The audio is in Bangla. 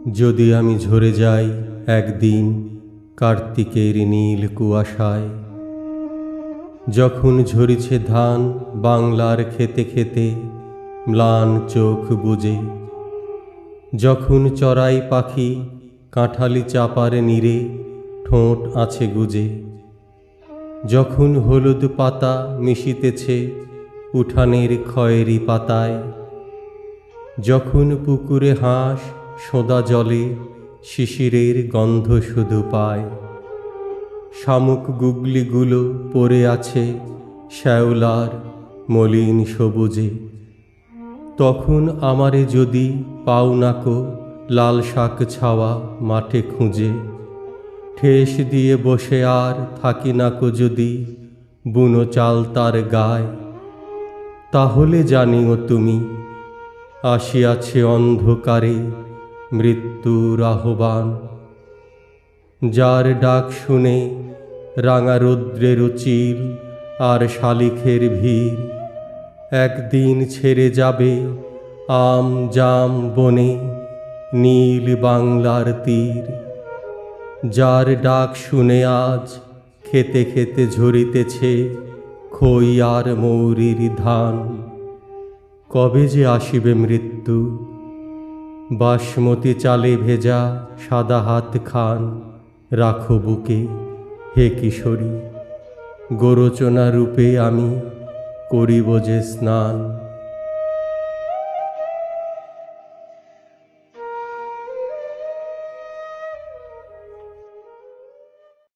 যদি আমি ঝরে যাই একদিন কার্তিকের নীল কুয়াশায়, যখন ঝরিছে ধান বাংলার খেতে খেতে ম্লান চোখ বুজে, যখন চড়াই পাখি কাঁঠালি চাপার নীড়ে ঠোঁট আছে গুজে, যখন হলুদ পাতা মিশিতেছে উঠানের খয়েরি পাতায়, যখন পুকুরে হাঁস সোঁদা জলে শিশিরের গন্ধ শুধু পায়, শামুক গুগলিগুলো পড়ে আছে শ্যাওলার মলিন সবুজে, তখন আমারে যদি পাও নাকো লাল শাক ছাওয়া মাঠে খুঁজে, ঠেস দিয়ে বসে আর থাকি নাকো যদি বুনো চাল তার গায়, তাহলে জানিও তুমি আসিয়াছে অন্ধকারে মৃত্যুর আহ্বান। যার ডাক শুনে রাঙা রৌদ্রের চিল আর শালিখের ভিড় একদিন ছেড়ে যাবে আম জাম বনে নীল বাংলার তীর। যার ডাক শুনে আজ খেতে খেতে ঝরিতেছে খই আর মৌরির ধান, কবে যে আসিবে মৃত্যু? বাসমতি চালে ভেজা সাদা হাত খান রাখো বুকে হে কিশোরী, গোরচনা রূপে আমি করিব যে স্নান।